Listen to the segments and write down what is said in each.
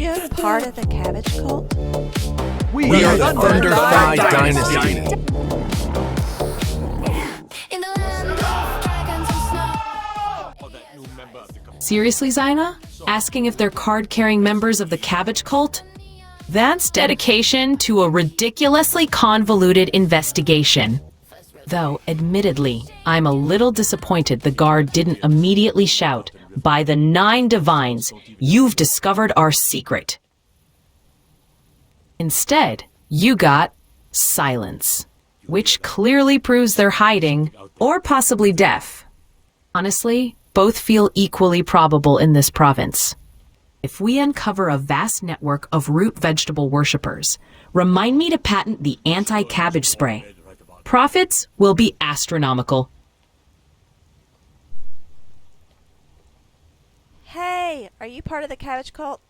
you a part of the Cabbage Cult? We are the Thunder Thigh Dynasty. Seriously, Zyna? Asking if they're card-carrying members of the Cabbage Cult? That's dedication to a ridiculously convoluted investigation. Though, admittedly, I'm a little disappointed the guard didn't immediately shout, "By the 9 divines, you've discovered our secret." Instead, you got silence, which clearly proves they're hiding, or possibly deaf. Honestly, both feel equally probable in this province. If we uncover a vast network of root vegetable worshippers, remind me to patent the anti-cabbage spray. Profits will be astronomical. Hey, are you part of the Cabbage Cult?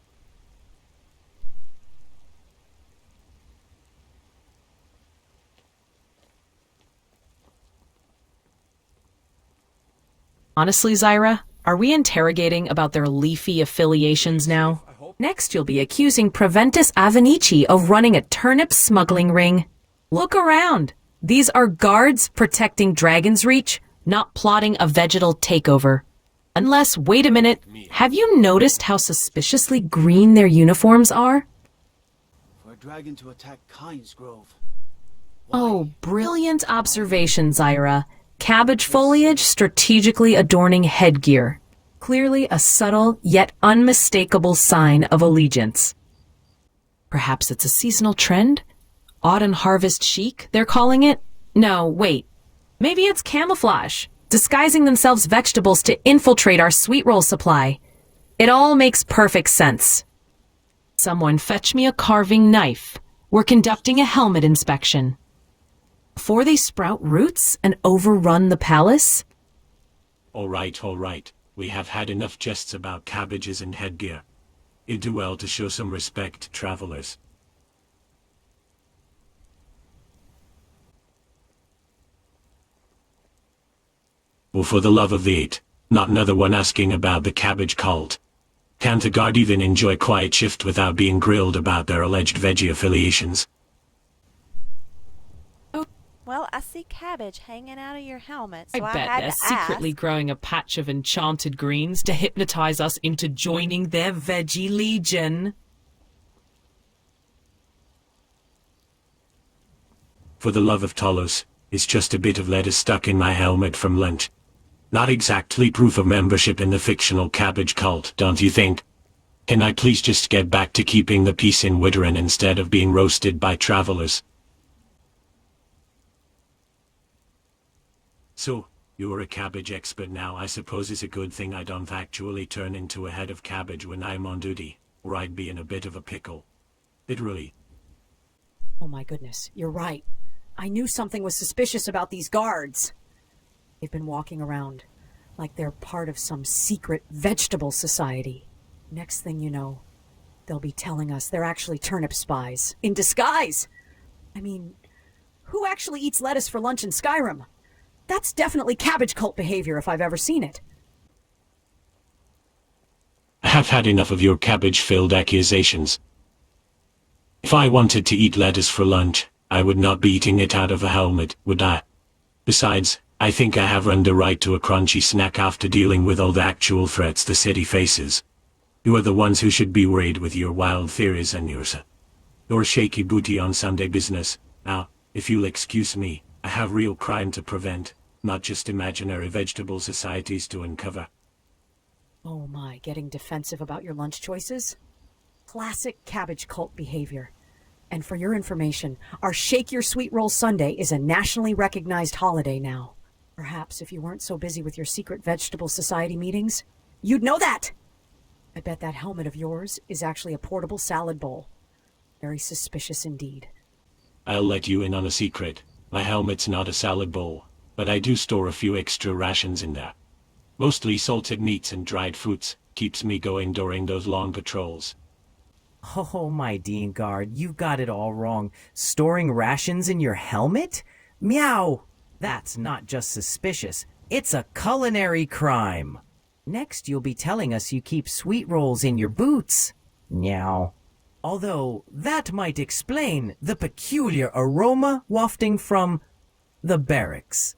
Honestly, Zyra, are we interrogating about their leafy affiliations now? Next, you'll be accusing Preventus Avenici of running a turnip smuggling ring. Look around. These are guards protecting Dragon's Reach, not plotting a vegetal takeover. Unless, wait a minute, have you noticed how suspiciously green their uniforms are? For a dragon to attack Kyne's Grove. Oh, brilliant observation, Zyra. Cabbage foliage strategically adorning headgear. Clearly a subtle yet unmistakable sign of allegiance. Perhaps it's a seasonal trend? Autumn harvest chic, they're calling it? No, wait. Maybe it's camouflage, disguising themselves vegetables to infiltrate our sweet roll supply. It all makes perfect sense. Someone fetch me a carving knife. We're conducting a helmet inspection. Before they sprout roots and overrun the palace? All right. We have had enough jests about cabbages and headgear. You'd do well to show some respect to travelers. Well, for the love of the eight, not another one asking about the Cabbage Cult. Can't a guard even enjoy quiet shift without being grilled about their alleged veggie affiliations? Well, I see cabbage hanging out of your helmet, so I I bet had they're to secretly ask. growing a patch of enchanted greens to hypnotize us into joining their veggie legion. For the love of Talos, it's just a bit of lettuce stuck in my helmet from lunch. Not exactly proof of membership in the fictional Cabbage Cult, don't you think? Can I please just get back to keeping the peace in Witteren instead of being roasted by travelers? So, you're a cabbage expert now. I suppose it's a good thing I don't actually turn into a head of cabbage when I'm on duty, or I'd be in a bit of a pickle. Literally. Oh my goodness, you're right. I knew something was suspicious about these guards. They've been walking around like they're part of some secret vegetable society. Next thing you know, they'll be telling us they're actually turnip spies. In disguise! I mean, who actually eats lettuce for lunch in Skyrim? That's definitely Cabbage Cult behavior if I've ever seen it. I have had enough of your cabbage-filled accusations. If I wanted to eat lettuce for lunch, I would not be eating it out of a helmet, would I? Besides, I think I have earned the right to a crunchy snack after dealing with all the actual threats the city faces. You are the ones who should be worried with your wild theories and your shaky booty on Sunday business. Now, if you'll excuse me, I have real crime to prevent, not just imaginary vegetable societies to uncover. Oh my, getting defensive about your lunch choices? Classic Cabbage Cult behavior. And for your information, our Shake Your Sweet Roll Sunday is a nationally recognized holiday now. Perhaps if you weren't so busy with your secret vegetable society meetings, you'd know that! I bet that helmet of yours is actually a portable salad bowl. Very suspicious indeed. I'll let you in on a secret. My helmet's not a salad bowl, but I do store a few extra rations in there. Mostly salted meats and dried fruits. Keeps me going during those long patrols. Oh, my Dean Guard, you got it all wrong. Storing rations in your helmet? Meow! That's not just suspicious, it's a culinary crime. Next, you'll be telling us you keep sweet rolls in your boots. Meow. Although that might explain the peculiar aroma wafting from the barracks.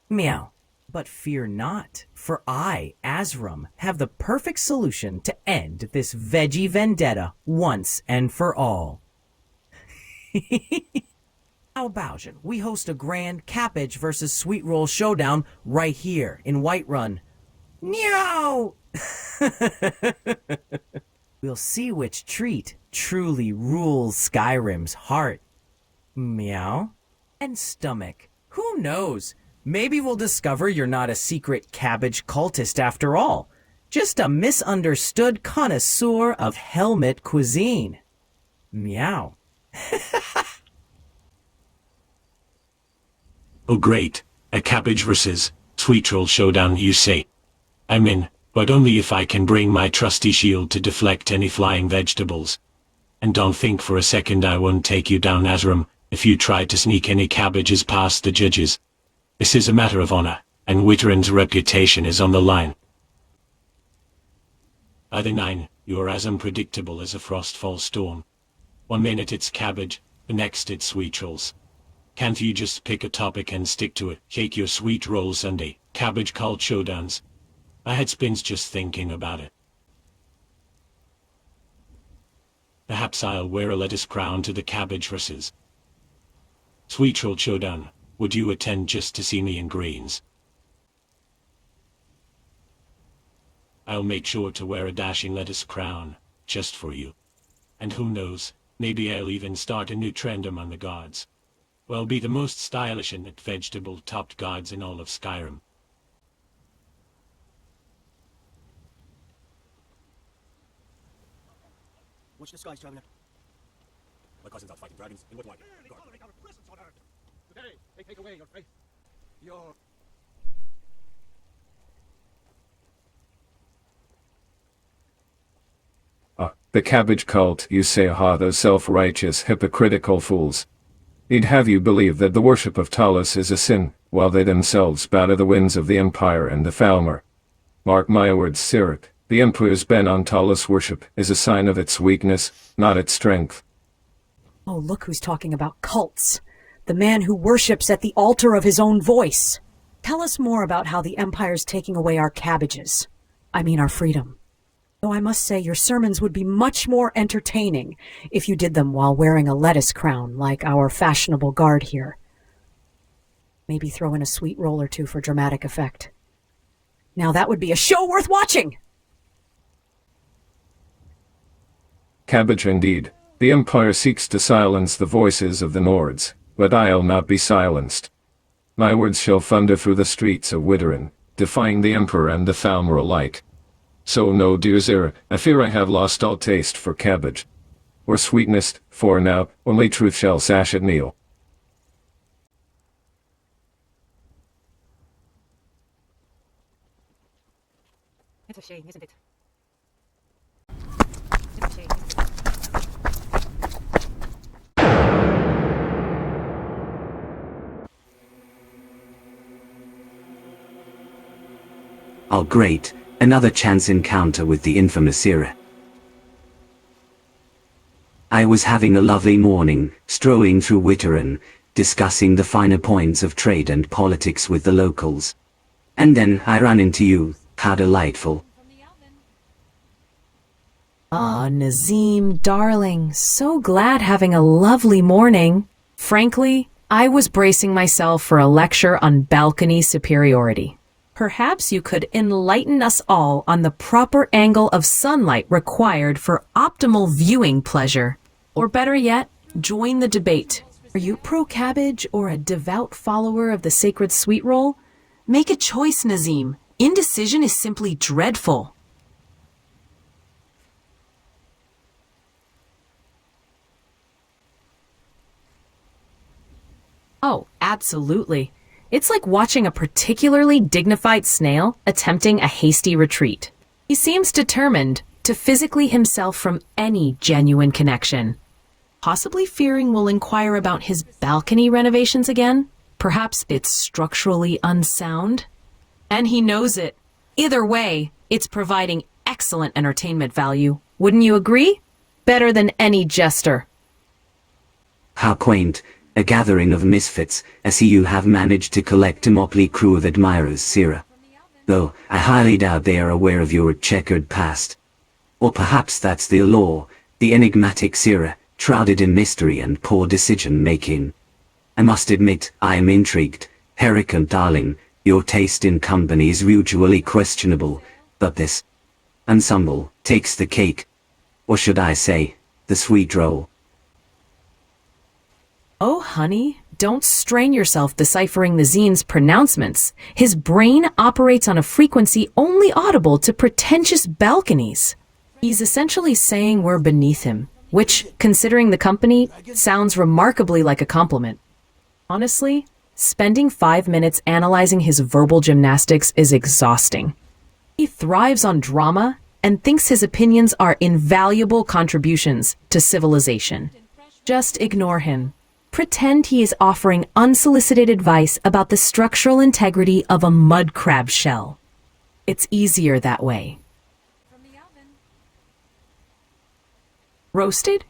Meow. But fear not, for I, Azram, have the perfect solution to end this veggie vendetta once and for all. How about it? We host a grand cabbage versus sweet roll showdown right here in Whiterun. Meow! We'll see which treat truly rules Skyrim's heart. Meow. And stomach. Who knows? Maybe we'll discover you're not a secret cabbage cultist after all. Just a misunderstood connoisseur of helmet cuisine. Meow. Oh great, a cabbage versus sweet roll showdown you say. I'm in, but only if I can bring my trusty shield to deflect any flying vegetables. And don't think for a second I won't take you down, Azram, if you try to sneak any cabbages past the judges. This is a matter of honor, and Whiterun's reputation is on the line. By the 9, you are as unpredictable as a frostfall storm. 1 minute it's cabbage, the next it's sweet rolls. Can't you just pick a topic and stick to it? Shake your sweet roll Sunday, cabbage cult showdowns. My head spins just thinking about it. Perhaps I'll wear a lettuce crown to the cabbage versus sweet roll showdown. Would you attend just to see me in greens? I'll make sure to wear a dashing lettuce crown, just for you. And who knows, maybe I'll even start a new trend among the gods. Well, be the most stylish and vegetable-topped gods in all of Skyrim. Watch the skies, traveler. My cousin's out fighting dragons in Woodwine. Tolerate our presence on earth. Today, they take away your faith. Your... The cabbage cult, you say, ha, those self-righteous, hypocritical fools. He'd have you believe that the worship of Talos is a sin, while they themselves bow to the winds of the Empire and the Falmer. Mark my words, Sirik, the Emperor's ban on Talos worship is a sign of its weakness, not its strength. Oh, look who's talking about cults. The man who worships at the altar of his own voice. Tell us more about how the Empire's taking away our cabbages. I mean our freedom. Though I must say your sermons would be much more entertaining if you did them while wearing a lettuce crown like our fashionable guard here. Maybe throw in a sweet roll or two for dramatic effect. Now that would be a show worth watching! Cabbage indeed. The Empire seeks to silence the voices of the Nords, but I'll not be silenced. My words shall thunder through the streets of Whiterun, defying the Emperor and the Falmer alike. So no, dear Zira, I fear I have lost all taste for cabbage. Or sweetness, for now, only truth shall sash at kneel. It's a shame, isn't it? Oh great, another chance encounter with the infamous Zira. I was having a lovely morning, strolling through Whiterun, discussing the finer points of trade and politics with the locals. And then I ran into you. How delightful. Ah, Nazeem, darling, so glad having a lovely morning. Frankly, I was bracing myself for a lecture on balcony superiority. Perhaps you could enlighten us all on the proper angle of sunlight required for optimal viewing pleasure. Or better yet, join the debate. Are you pro-cabbage or a devout follower of the sacred sweet roll? Make a choice, Nazeem. Indecision is simply dreadful. Oh, absolutely. It's like watching a particularly dignified snail attempting a hasty retreat. He seems determined to physically himself from any genuine connection. Possibly fearing we'll inquire about his balcony renovations again? Perhaps it's structurally unsound? And he knows it. Either way, it's providing excellent entertainment value. Wouldn't you agree? better than any jester. How quaint, a gathering of misfits. I see you have managed to collect a motley crew of admirers, Sira. Though, I highly doubt they are aware of your checkered past. Or perhaps that's the allure, the enigmatic Sira, shrouded in mystery and poor decision-making. I must admit, I am intrigued. Herrick, darling, your taste in company is usually questionable, but this ensemble takes the cake. Or should I say, the sweet roll. Oh, honey, don't strain yourself deciphering Nazeem's pronouncements. His brain operates on a frequency only audible to pretentious balconies. He's essentially saying we're beneath him, which, considering the company, sounds remarkably like a compliment. Honestly, spending 5 minutes analyzing his verbal gymnastics is exhausting. He thrives on drama and thinks his opinions are invaluable contributions to civilization. Just ignore him. Pretend he is offering unsolicited advice about the structural integrity of a mud crab shell. It's easier that way. Roasted?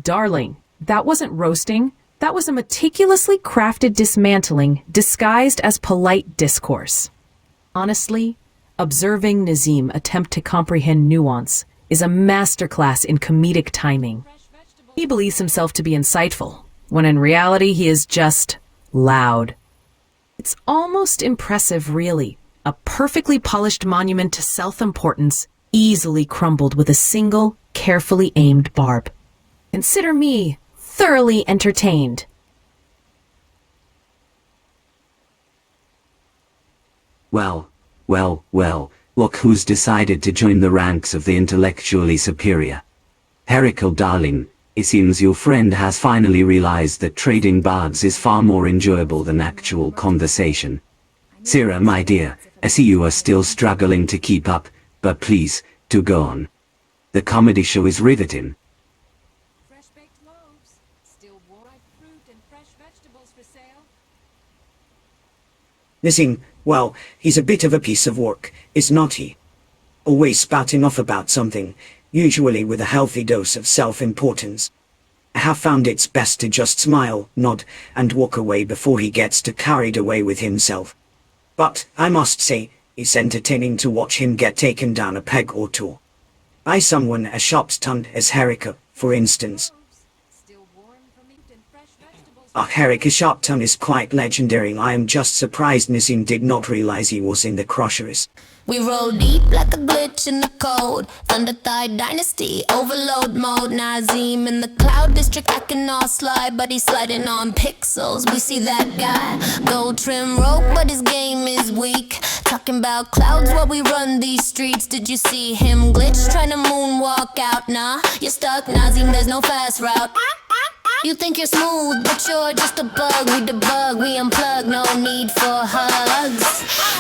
Darling, that wasn't roasting. That was a meticulously crafted dismantling disguised as polite discourse. Honestly, observing Nazeem attempt to comprehend nuance is a masterclass in comedic timing. He believes himself to be insightful, when in reality he is just loud. It's almost impressive, really. A perfectly polished monument to self-importance, easily crumbled with a single, carefully aimed barb. Consider me thoroughly entertained. Well, look who's decided to join the ranks of the intellectually superior. Herrick, darling, it seems your friend has finally realized that trading bards is far more enjoyable than actual conversation. Sira, my dear, I see you are still struggling to keep up, but please, do go on. The comedy show is riveting. Fresh-baked loaves, still warm fruit and fresh vegetables for sale. Nazeem, well, he's a bit of a piece of work, is not he? Always spouting off about something, usually with a healthy dose of self-importance. I have found it's best to just smile, nod, and walk away before he gets too carried away with himself. But, I must say, it's entertaining to watch him get taken down a peg or two. By someone as sharp-tongued as Herrick, for instance. Herrick Sharptongue is quite legendary. I am just surprised Nazeem did not realize he was in the crusheries. We roll deep like a glitch in the code. Thunder Thigh Dynasty, overload mode. Nazeem in the cloud district, I can all slide, but he's sliding on pixels. We see that guy go trim rope, but his game is weak. Talking about clouds while we run these streets. Did you see him glitch, trying to moonwalk out? Nah, you're stuck, Nazeem, there's no fast route. You think you're smooth, but you're just a bug. We debug, we unplug, no need for hugs.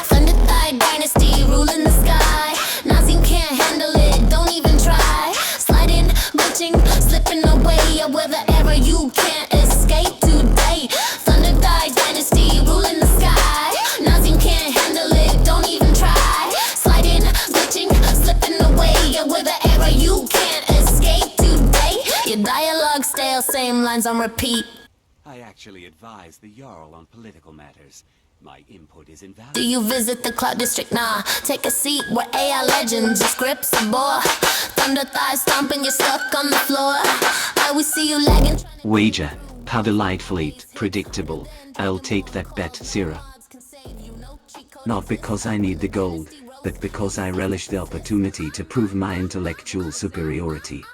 Thunder Thigh Dynasty, ruling the sky. Nazeem can't handle it, don't even try. Sliding, glitching, slipping away. Wherever you can't escape today. Thunder Thigh Dynasty, ruling the sky. Nazeem can't handle it, don't even try. Sliding, glitching, slipping away. Wherever you can't escape today. Your dialogue stale, same lines on repeat. I actually advise the Jarl on political matters. My input is invaluable. Do you visit the Cloud District? Nah. Take a seat where AI legends, your scripts are bore. Thunder Thigh stomping, you're stuck on the floor. I will see you lagging. Wager, how delightfully predictable. I'll take that bet, Sira. Not because I need the gold, but because I relish the opportunity to prove my intellectual superiority.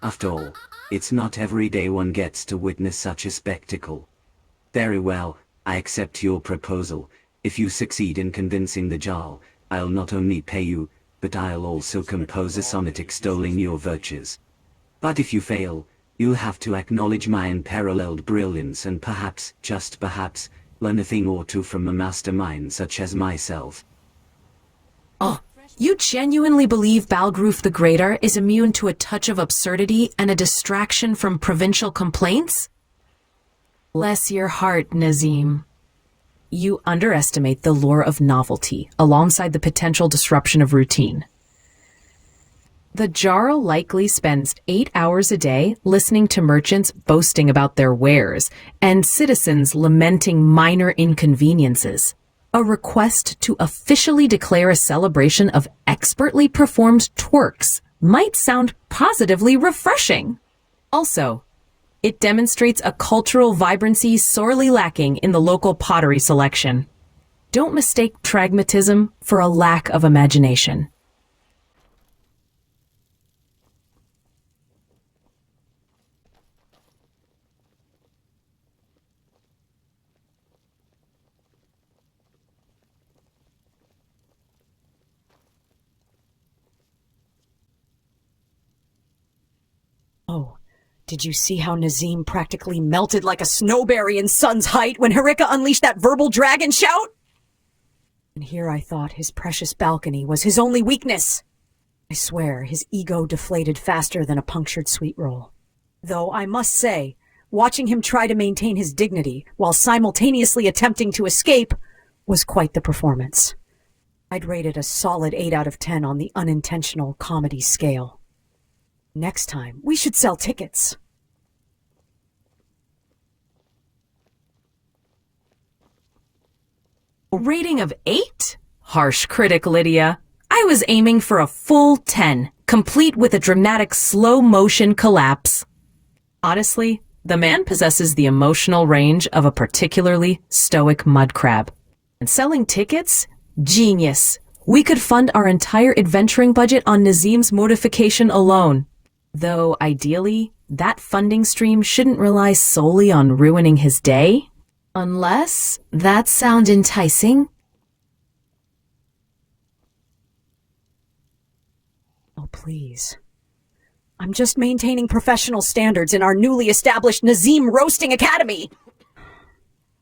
After all, it's not every day one gets to witness such a spectacle. Very well, I accept your proposal. If you succeed in convincing the Jarl, I'll not only pay you, but I'll also compose a sonnet extolling your virtues. But if you fail, you'll have to acknowledge my unparalleled brilliance and perhaps, just perhaps, learn a thing or two from a mastermind such as myself. Oh, you genuinely believe Balgroof the Greater is immune to a touch of absurdity and a distraction from provincial complaints? Bless your heart, Nazeem. You underestimate the lure of novelty alongside the potential disruption of routine. The Jarl likely spends 8 hours a day listening to merchants boasting about their wares and citizens lamenting minor inconveniences. A request to officially declare a celebration of expertly performed twerks might sound positively refreshing. Also, it demonstrates a cultural vibrancy sorely lacking in the local pottery selection. Don't mistake pragmatism for a lack of imagination. Oh, did you see how Nazeem practically melted like a snowberry in sun's height when Harika unleashed that verbal dragon shout? And here I thought his precious balcony was his only weakness. I swear his ego deflated faster than a punctured sweet roll. Though I must say, watching him try to maintain his dignity while simultaneously attempting to escape was quite the performance. I'd rate it a solid 8 out of 10 on the unintentional comedy scale. Next time, we should sell tickets. A rating of 8? Harsh critic, Lydia. I was aiming for a full 10, complete with a dramatic slow-motion collapse. Honestly, the man possesses the emotional range of a particularly stoic mud crab. And selling tickets? Genius. We could fund our entire adventuring budget on Nazeem's mortification alone. Though, ideally, that funding stream shouldn't rely solely on ruining his day. Unless that sounds enticing. Oh, please. I'm just maintaining professional standards in our newly established Nazeem Roasting Academy.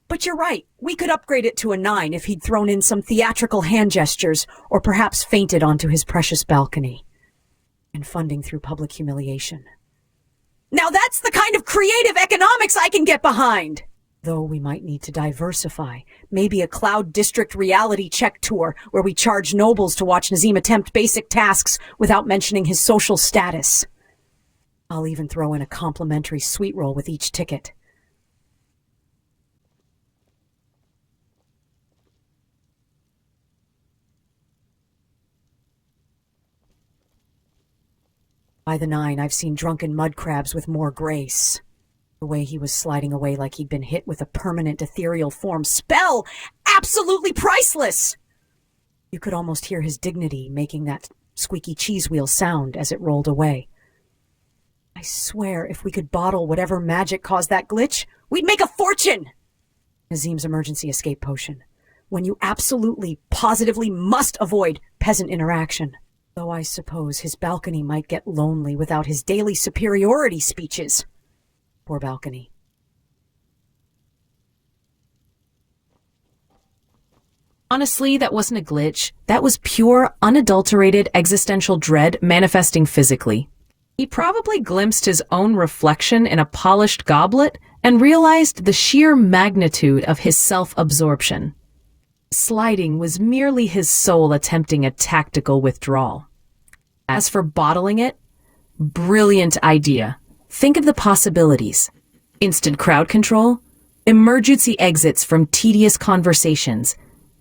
But you're right. We could upgrade it to a 9 if he'd thrown in some theatrical hand gestures or perhaps fainted onto his precious balcony. And funding through public humiliation. Now that's the kind of creative economics I can get behind! Though we might need to diversify. Maybe a Cloud District reality check tour where we charge nobles to watch Nazeem attempt basic tasks without mentioning his social status. I'll even throw in a complimentary sweet roll with each ticket. By the 9, I've seen drunken mud crabs with more grace. The way he was sliding away like he'd been hit with a permanent ethereal form spell! Absolutely priceless! You could almost hear his dignity making that squeaky cheese wheel sound as it rolled away. I swear if we could bottle whatever magic caused that glitch, we'd make a fortune! Nazeem's emergency escape potion. When you absolutely, positively must avoid peasant interaction. Though I suppose his balcony might get lonely without his daily superiority speeches. Poor balcony. Honestly, that wasn't a glitch. That was pure, unadulterated existential dread manifesting physically. He probably glimpsed his own reflection in a polished goblet and realized the sheer magnitude of his self-absorption. Sliding was merely his soul attempting a tactical withdrawal. As for bottling it, brilliant idea. Think of the possibilities. Instant crowd control, emergency exits from tedious conversations,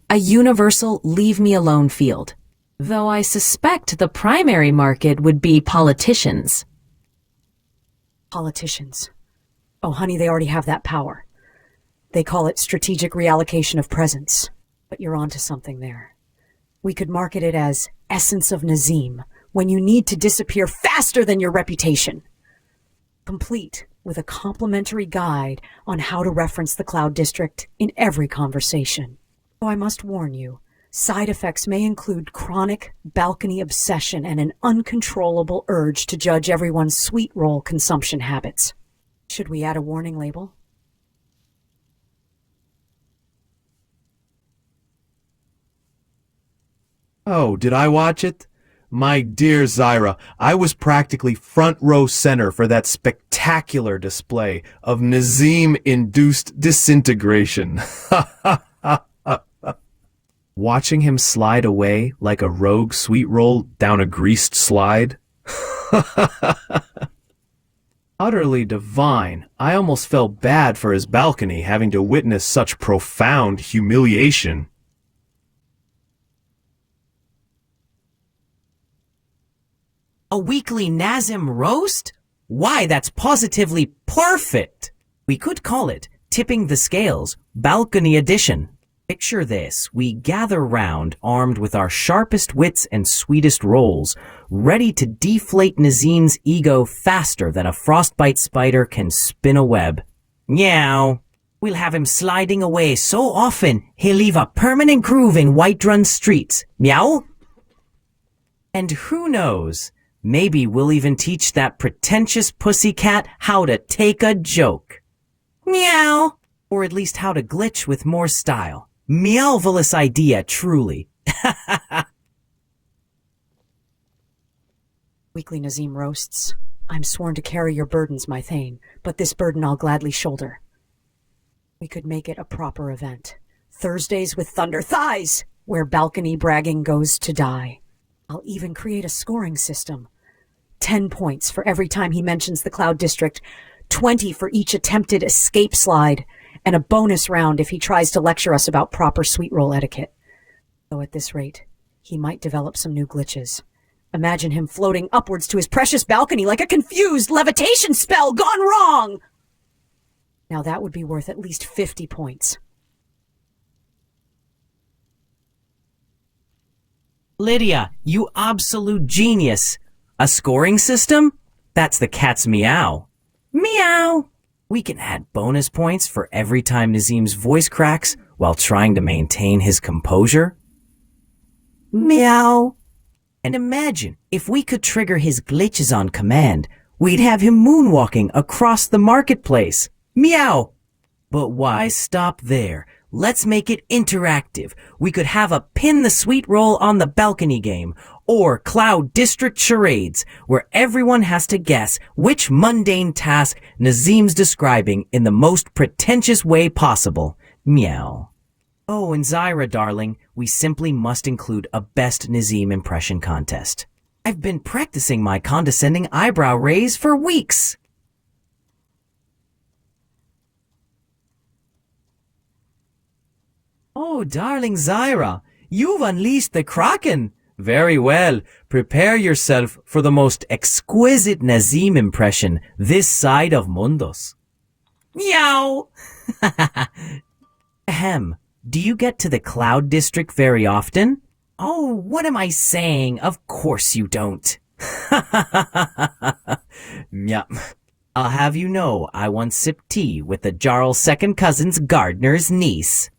a universal leave-me-alone field. Though I suspect the primary market would be politicians. Politicians. Oh, honey, they already have that power. They call it strategic reallocation of presence. But you're onto something there. We could market it as Essence of Nazeem, when you need to disappear faster than your reputation. Complete with a complimentary guide on how to reference the Cloud District in every conversation. Oh, I must warn you, side effects may include chronic balcony obsession and an uncontrollable urge to judge everyone's sweet roll consumption habits. Should we add a warning label? Oh, did I watch it? My dear Zyra, I was practically front row center for that spectacular display of Nazeem-induced disintegration. Watching him slide away like a rogue sweet roll down a greased slide, Utterly divine. I almost felt bad for his balcony having to witness such profound humiliation. A weekly Nazeem roast? Why, that's positively perfect! We could call it Tipping the Scales, Balcony Edition. Picture this, we gather round, armed with our sharpest wits and sweetest rolls, ready to deflate Nazeem's ego faster than a frostbite spider can spin a web. Meow. We'll have him sliding away so often, he'll leave a permanent groove in Whiterun streets. Meow? And who knows, maybe we'll even teach that pretentious pussycat how to take a joke. Meow. Or at least how to glitch with more style. Meowvelous idea, truly. Weekly Nazeem roasts. I'm sworn to carry your burdens, my thane, but this burden I'll gladly shoulder. We could make it a proper event. Thursdays with Thunder Thighs, where balcony bragging goes to die. I'll even create a scoring system. 10 points for every time he mentions the Cloud District, 20 for each attempted escape slide, and a bonus round if he tries to lecture us about proper sweet roll etiquette. Though at this rate, he might develop some new glitches. Imagine him floating upwards to his precious balcony like a confused levitation spell gone wrong! Now that would be worth at least 50 points. Lydia, you absolute genius. A scoring system? That's the cat's meow. Meow! We can add bonus points for every time Nazeem's voice cracks while trying to maintain his composure. Meow! And imagine if we could trigger his glitches on command, we'd have him moonwalking across the marketplace. Meow! But why stop there? Let's make it interactive. We could have a pin the sweet roll on the balcony game, or Cloud District charades, where everyone has to guess which mundane task Nazeem's describing in the most pretentious way possible. Meow. Oh, and Zyra, darling, we simply must include a best Nazeem impression contest. I've been practicing my condescending eyebrow raise for weeks. Oh, darling Zyra, you've unleashed the Kraken. Very well. Prepare yourself for the most exquisite Nazeem impression this side of Mundos. Meow! Ahem. Do you get to the Cloud District very often? Oh, what am I saying? Of course you don't. Yup. I'll have you know I once sipped tea with the Jarl's second cousin's gardener's niece.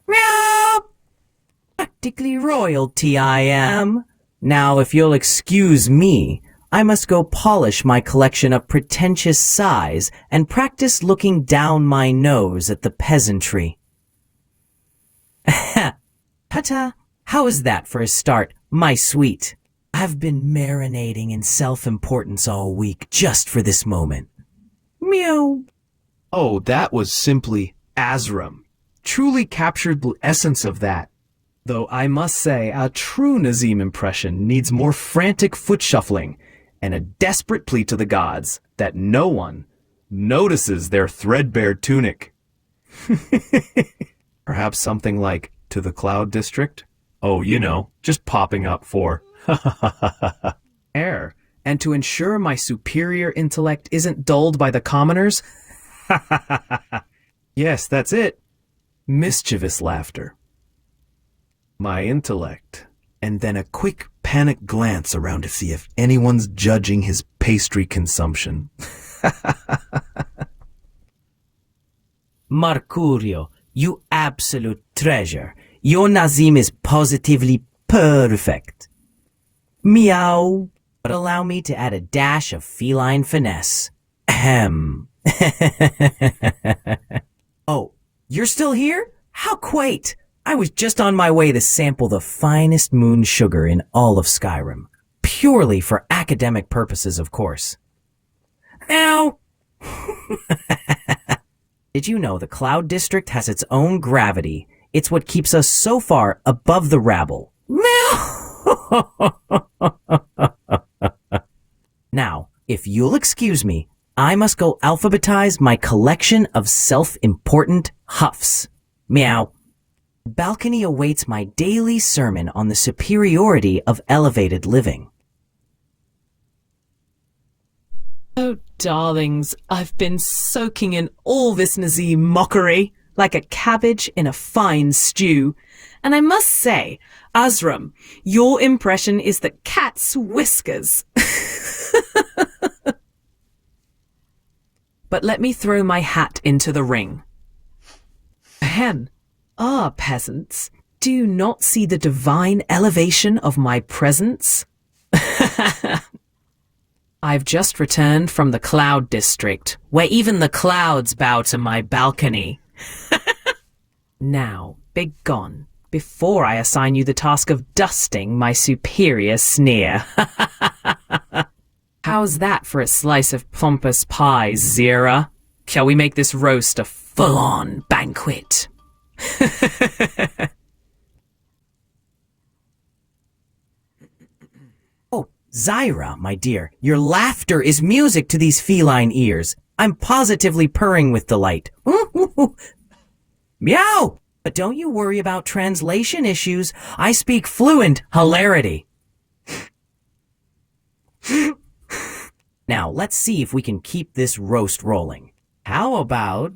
Meow! Practically royalty I am. Now, if you'll excuse me, I must go polish my collection of pretentious sighs and practice looking down my nose at the peasantry. Ta-ta! How is that for a start, my sweet? I've been marinating in self-importance all week just for this moment. Meow. Oh, that was simply Azram. Truly captured the essence of that. Though I must say, a true Nazeem impression needs more frantic foot shuffling and a desperate plea to the gods that no one notices their threadbare tunic. Perhaps something like, to the Cloud District? Oh, you know, just popping up for air. And to ensure my superior intellect isn't dulled by the commoners? Yes, that's it. Mischievous laughter. My intellect. And then a quick panic glance around to see if anyone's judging his pastry consumption. Mercurio, you absolute treasure. Your Nazeem is positively perfect. Meow. But allow me to add a dash of feline finesse. Ahem. Oh, you're still here? How quaint! I was just on my way to sample the finest moon sugar in all of Skyrim. Purely for academic purposes, of course. Ow! Did you know the Cloud District has its own gravity? It's what keeps us so far above the rabble. Meow! if you'll excuse me, I must go alphabetize my collection of self-important huffs. Meow. Balcony awaits my daily sermon on the superiority of elevated living. Oh, darlings, I've been soaking in all this Nazeem mockery, like a cabbage in a fine stew. And I must say, Azram, your impression is the cat's whiskers. But let me throw my hat into the ring. Ahem. Ah, peasants, do you not see the divine elevation of my presence? I've just returned from the Cloud District, where even the clouds bow to my balcony. Now, begone, before I assign you the task of dusting my superior sneer. How's that for a slice of pompous pie, Zira? Shall we make this roast a full-on banquet? Oh, Zyra, my dear, your laughter is music to these feline ears. I'm positively purring with delight. Meow! But don't you worry about translation issues. I speak fluent hilarity. Now, let's see if we can keep this roast rolling. How about...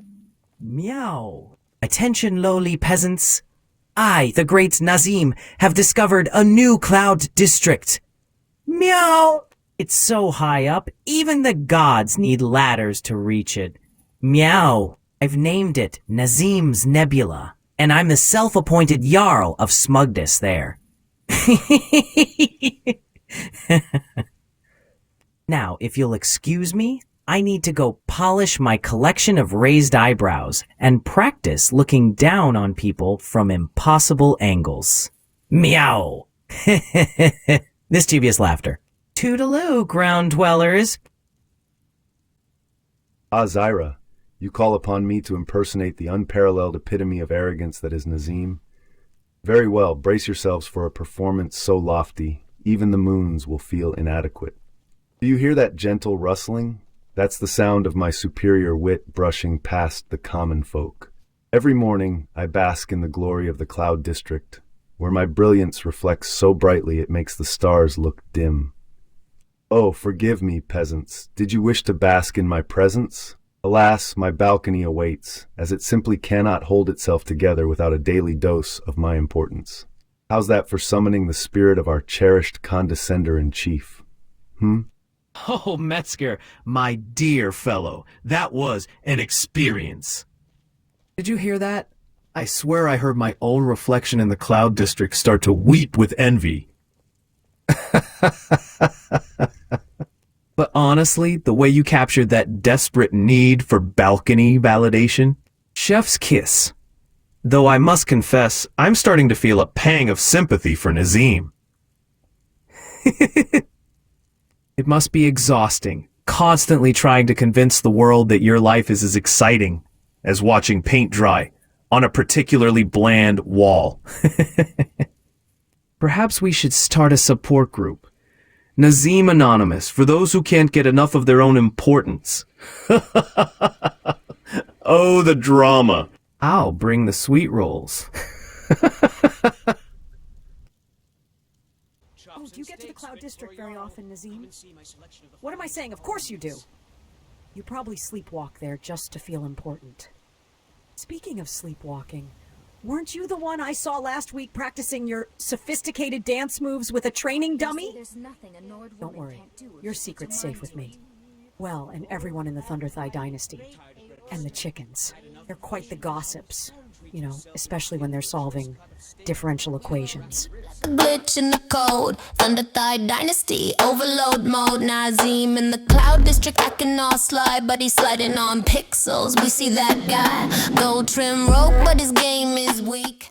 meow? Attention, lowly peasants. I, the great Nazeem, have discovered a new cloud district. Meow! It's so high up, even the gods need ladders to reach it. Meow! I've named it Nazeem's Nebula, and I'm the self-appointed Jarl of smugness there. Now, if you'll excuse me, I need to go polish my collection of raised eyebrows and practice looking down on people from impossible angles. Meow! Mischievous laughter. Toodaloo, ground dwellers. Ah, Zyra, you call upon me to impersonate the unparalleled epitome of arrogance that is Nazeem? Very well, brace yourselves for a performance so lofty, even the moons will feel inadequate. Do you hear that gentle rustling? That's the sound of my superior wit brushing past the common folk. Every morning, I bask in the glory of the Cloud District, where my brilliance reflects so brightly it makes the stars look dim. Oh, forgive me, peasants. Did you wish to bask in my presence? Alas, my balcony awaits, as it simply cannot hold itself together without a daily dose of my importance. How's that for summoning the spirit of our cherished condescender-in-chief? Oh, Metzger, my dear fellow, that was an experience. Did you hear that? I swear I heard my old reflection in the Cloud District start to weep with envy. But honestly, the way you captured that desperate need for balcony validation, chef's kiss. Though I must confess, I'm starting to feel a pang of sympathy for Nazeem. It must be exhausting, constantly trying to convince the world that your life is as exciting as watching paint dry on a particularly bland wall. Perhaps we should start a support group. Nazeem Anonymous, for those who can't get enough of their own importance. Oh, the drama. I'll bring the sweet rolls. Oh, do you get to the Cloud District very often, Nazeem? What am I saying? Of course you do. You probably sleepwalk there just to feel important. Speaking of sleepwalking, weren't you the one I saw last week practicing your sophisticated dance moves with a training dummy? Don't worry, your secret's safe with me. Well, and everyone in the Thunder Thigh Dynasty. And the chickens. They're quite the gossips. You know, especially when they're solving differential equations. A glitch in the code, Thunder Thigh Dynasty, overload mode. Nazeem in the Cloud District, I can all slide, but he's sliding on pixels. We see that guy, gold trim rope, but his game is weak.